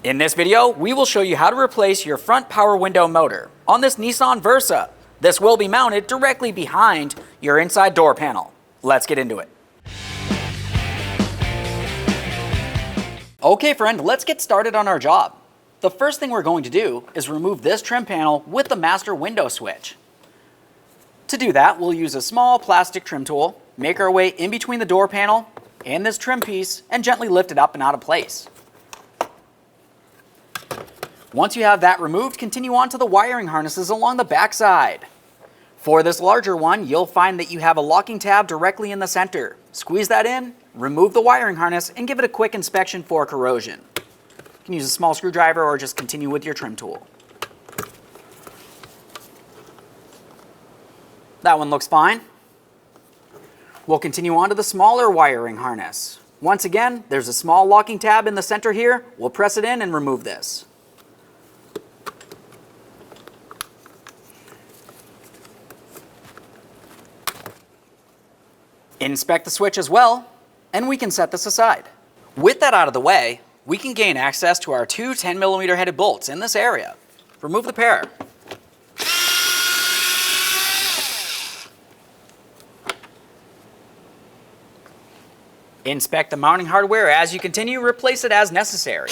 In this video, we will show you how to replace your front power window motor on this Nissan Versa. This will be mounted directly behind your inside door panel. Let's get into it. Okay friend, let's get started on our job. The first thing we're going to do is remove this trim panel with the master window switch. To do that, we'll use a small plastic trim tool, make our way in between the door panel and this trim piece, and gently lift it up and out of place. Once you have that removed, continue on to the wiring harnesses along the back side. For this larger one, you'll find that you have a locking tab directly in the center. Squeeze that in, remove the wiring harness, and give it a quick inspection for corrosion. You can use a small screwdriver or just continue with your trim tool. That one looks fine. We'll continue on to the smaller wiring harness. Once again, there's a small locking tab in the center here. We'll press it in and remove this. Inspect the switch as well, and we can set this aside. With that out of the way, we can gain access to our two 10mm headed bolts in this area. Remove the pair. Inspect the mounting hardware as you continue, replace it as necessary.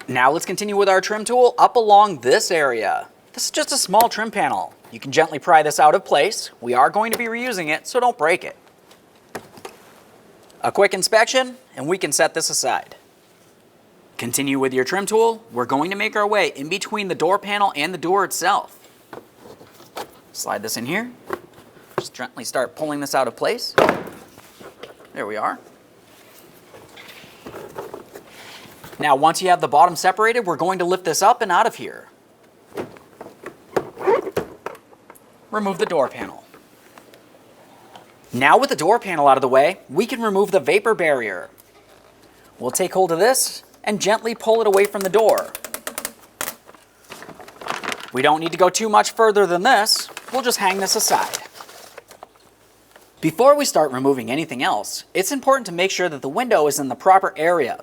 Now let's continue with our trim tool up along this area. This is just a small trim panel. You can gently pry this out of place. We are going to be reusing it, so don't break it. A quick inspection, and we can set this aside. Continue with your trim tool. We're going to make our way in between the door panel and the door itself. Slide this in here. Just gently start pulling this out of place. There we are. Now, once you have the bottom separated, we're going to lift this up and out of here. Remove the door panel. Now with the door panel out of the way, we can remove the vapor barrier. We'll take hold of this and gently pull it away from the door. We don't need to go too much further than this. We'll just hang this aside. Before we start removing anything else, it's important to make sure that the window is in the proper area.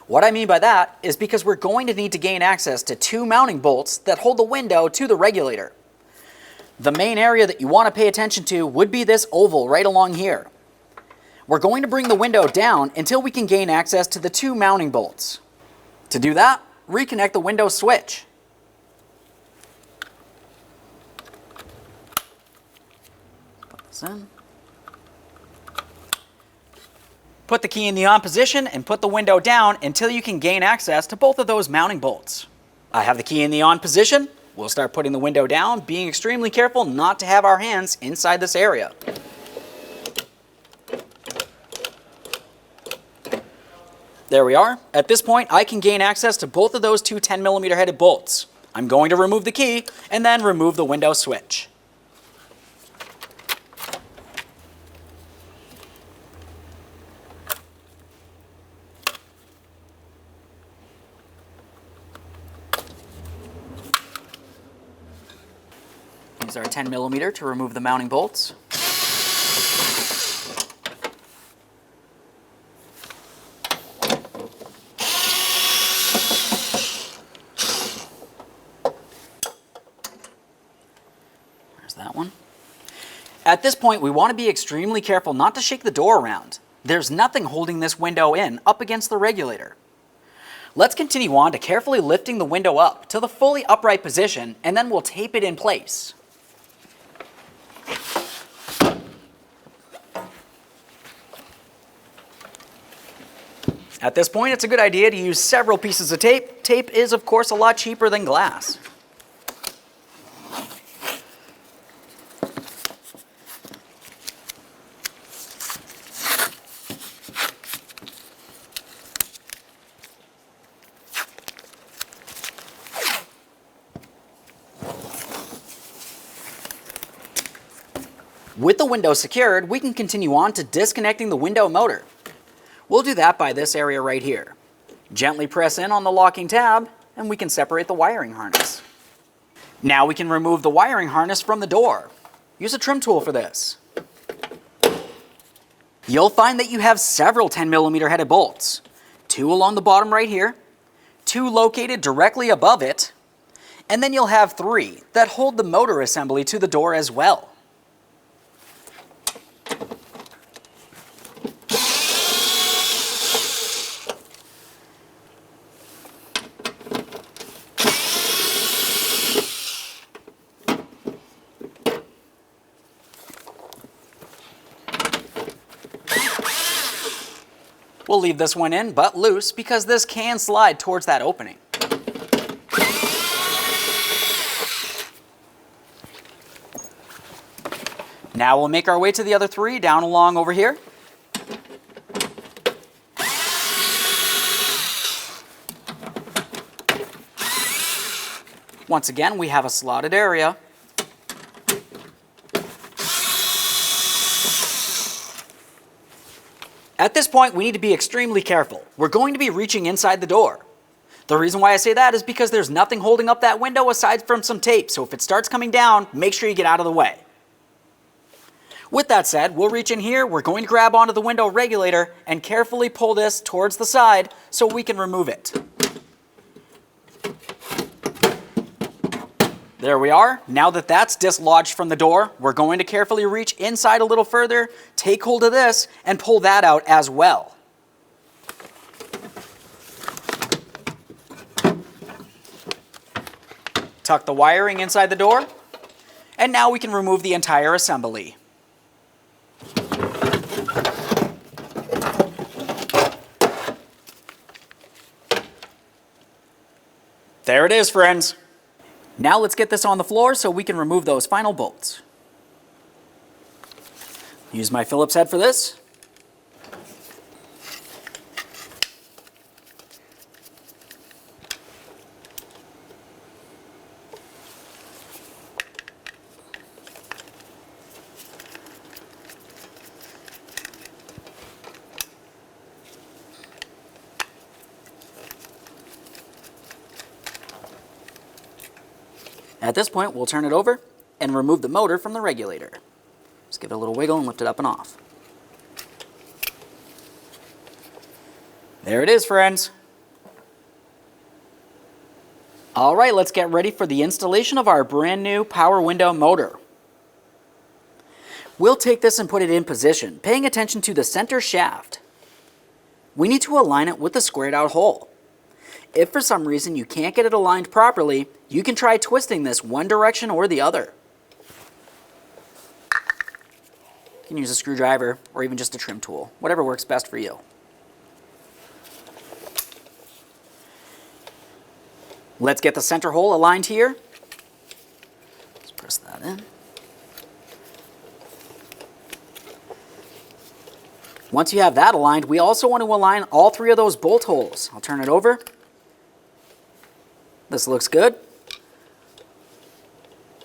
What I mean by that is because we're going to need to gain access to two mounting bolts that hold the window to the regulator. The main area that you want to pay attention to would be this oval right along here. We're going to bring the window down until we can gain access to the two mounting bolts. To do that, reconnect the window switch. Put this in. Put the key in the on position and put the window down until you can gain access to both of those mounting bolts. I have the key in the on position. We'll start putting the window down, being extremely careful not to have our hands inside this area. There we are. At this point, I can gain access to both of those two 10mm headed bolts. I'm going to remove the key and then remove the window switch. Use our 10mm to remove the mounting bolts. There's that one. At this point, we want to be extremely careful not to shake the door around. There's nothing holding this window in up against the regulator. Let's continue on to carefully lifting the window up to the fully upright position, and then we'll tape it in place. At this point, it's a good idea to use several pieces of tape. Tape is, of course, a lot cheaper than glass. With the window secured, we can continue on to disconnecting the window motor. We'll do that by this area right here. Gently press in on the locking tab, and we can separate the wiring harness. Now we can remove the wiring harness from the door. Use a trim tool for this. You'll find that you have several 10mm headed bolts. 2 along the bottom right here, 2 located directly above it, and then you'll have 3 that hold the motor assembly to the door as well. We'll leave this one in, but loose, because this can slide towards that opening. Now we'll make our way to the other 3 down along over here. Once again, we have a slotted area. At this point, we need to be extremely careful. We're going to be reaching inside the door. The reason why I say that is because there's nothing holding up that window aside from some tape, so if it starts coming down, make sure you get out of the way. With that said, we'll reach in here, we're going to grab onto the window regulator and carefully pull this towards the side so we can remove it. There we are. Now that that's dislodged from the door, we're going to carefully reach inside a little further, take hold of this, and pull that out as well. Tuck the wiring inside the door, and now we can remove the entire assembly. There it is, friends. Now let's get this on the floor so we can remove those final bolts. Use my Phillips head for this. At this point, we'll turn it over and remove the motor from the regulator. Just give it a little wiggle and lift it up and off. There it is, friends. All right, let's get ready for the installation of our brand new power window motor. We'll take this and put it in position, paying attention to the center shaft. We need to align it with the squared out hole. If for some reason you can't get it aligned properly, you can try twisting this one direction or the other. You can use a screwdriver or even just a trim tool, whatever works best for you. Let's get the center hole aligned here. Let's press that in. Once you have that aligned, we also want to align all 3 of those bolt holes. I'll turn it over. This looks good.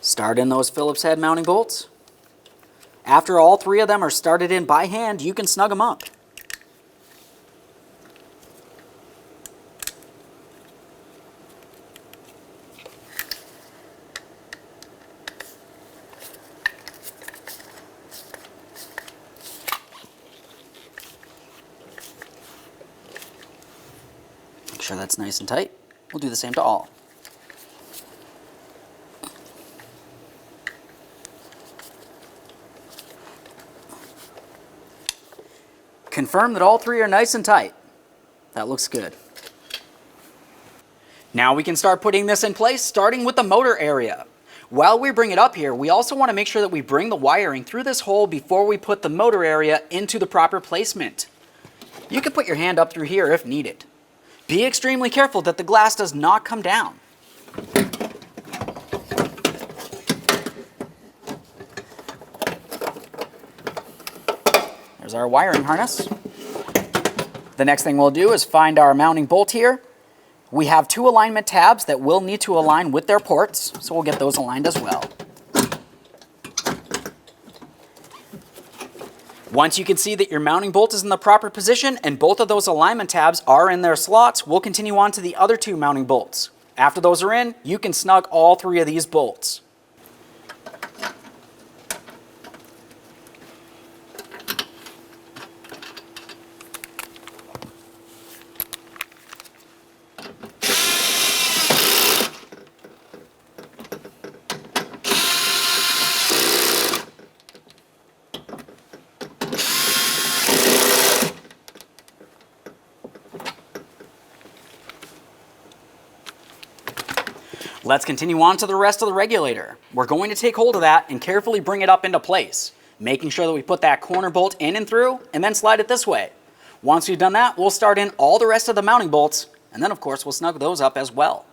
Start in those Phillips head mounting bolts. After all 3 of them are started in by hand, you can snug them up. Make sure that's nice and tight. We'll do the same to all. Confirm that all 3 are nice and tight. That looks good. Now we can start putting this in place, starting with the motor area. While we bring it up here, we also want to make sure that we bring the wiring through this hole before we put the motor area into the proper placement. You can put your hand up through here if needed. Be extremely careful that the glass does not come down. There's our wiring harness. The next thing we'll do is find our mounting bolt here. We have 2 alignment tabs that will need to align with their ports, so we'll get those aligned as well. Once you can see that your mounting bolt is in the proper position and both of those alignment tabs are in their slots, we'll continue on to the other 2 mounting bolts. After those are in, you can snug all 3 of these bolts. Let's continue on to the rest of the regulator. We're going to take hold of that and carefully bring it up into place, making sure that we put that corner bolt in and through and then slide it this way. Once we've done that, we'll start in all the rest of the mounting bolts, and then of course we'll snug those up as well.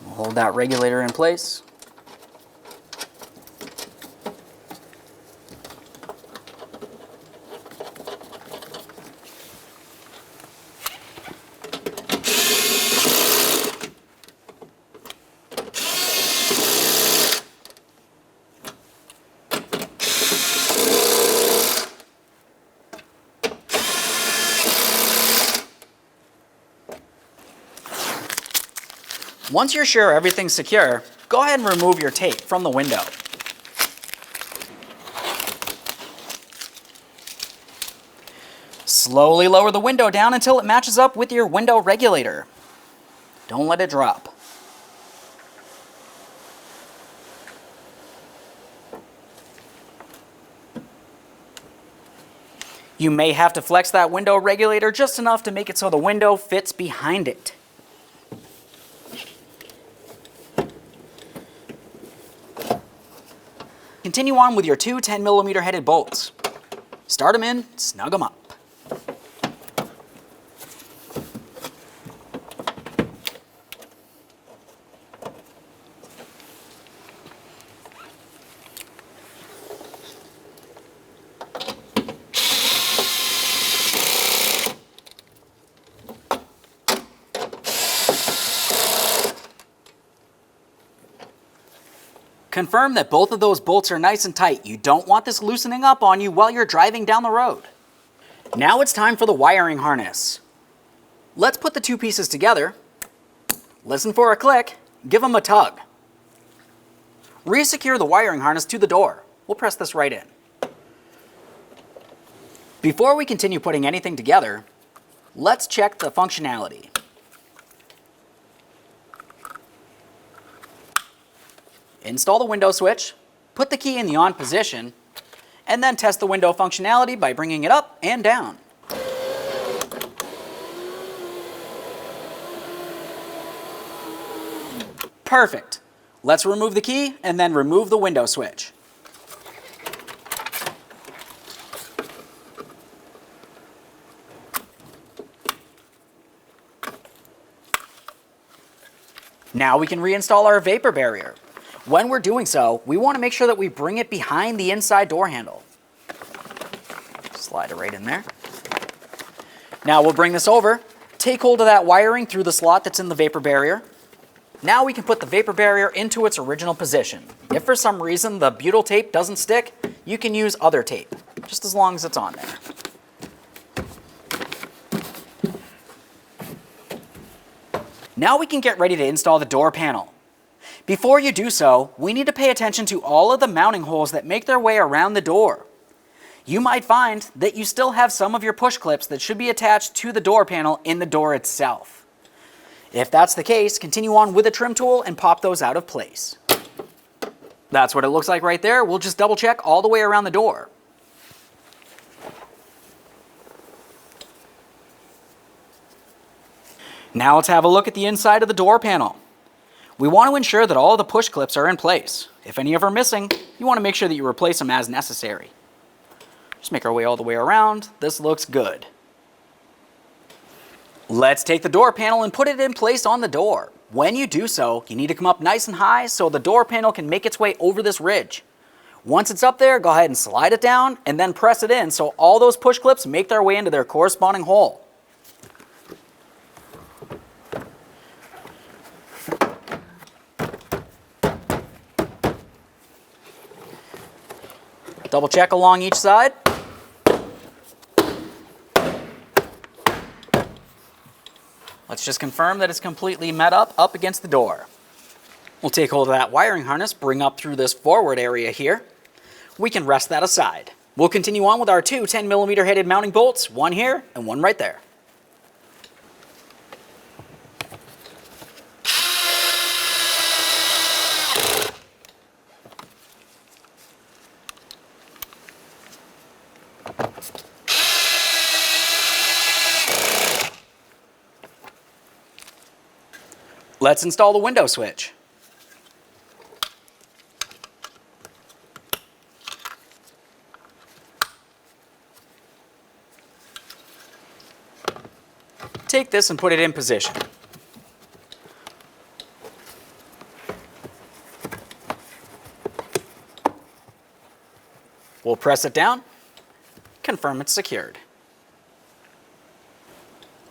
We'll hold that regulator in place. Once you're sure everything's secure, go ahead and remove your tape from the window. Slowly lower the window down until it matches up with your window regulator. Don't let it drop. You may have to flex that window regulator just enough to make it so the window fits behind it. Continue on with your two 10mm headed bolts. Start them in, snug them up. Confirm that both of those bolts are nice and tight. You don't want this loosening up on you while you're driving down the road. Now it's time for the wiring harness. Let's put the two pieces together. Listen for a click. Give them a tug. Resecure the wiring harness to the door. We'll press this right in. Before we continue putting anything together, let's check the functionality. Install the window switch, put the key in the on position, and then test the window functionality by bringing it up and down. Perfect. Let's remove the key and then remove the window switch. Now we can reinstall our vapor barrier. When we're doing so, we want to make sure that we bring it behind the inside door handle. Slide it right in there. Now we'll bring this over, take hold of that wiring through the slot that's in the vapor barrier. Now we can put the vapor barrier into its original position. If for some reason the butyl tape doesn't stick, you can use other tape, just as long as it's on there. Now we can get ready to install the door panel. Before you do so, we need to pay attention to all of the mounting holes that make their way around the door. You might find that you still have some of your push clips that should be attached to the door panel in the door itself. If that's the case, continue on with a trim tool and pop those out of place. That's what it looks like right there. We'll just double check all the way around the door. Now let's have a look at the inside of the door panel. We want to ensure that all the push clips are in place. If any of them are missing, you want to make sure that you replace them as necessary. Just make our way all the way around. This looks good. Let's take the door panel and put it in place on the door. When you do so, you need to come up nice and high so the door panel can make its way over this ridge. Once it's up there, go ahead and slide it down and then press it in so all those push clips make their way into their corresponding hole. Double check along each side. Let's just confirm that it's completely met up against the door. We'll take hold of that wiring harness, bring up through this forward area here. We can rest that aside. We'll continue on with our two 10mm headed mounting bolts, one here and one right there. Let's install the window switch. Take this and put it in position. We'll press it down, confirm it's secured.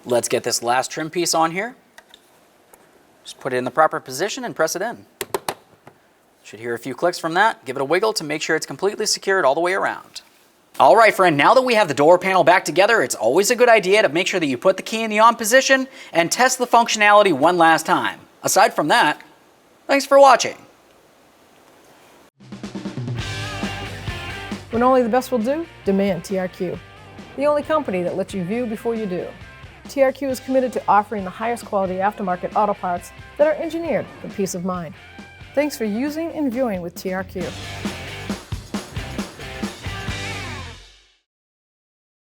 Let's get this last trim piece on here. Just put it in the proper position and press it in. Should hear a few clicks from that. Give it a wiggle to make sure it's completely secured all the way around. All right, friend, now that we have the door panel back together, it's always a good idea to make sure that you put the key in the on position and test the functionality one last time. Aside from that, thanks for watching. When only the best will do, demand TRQ. The only company that lets you view before you do. TRQ is committed to offering the highest quality aftermarket auto parts that are engineered for peace of mind. Thanks for using and viewing with TRQ.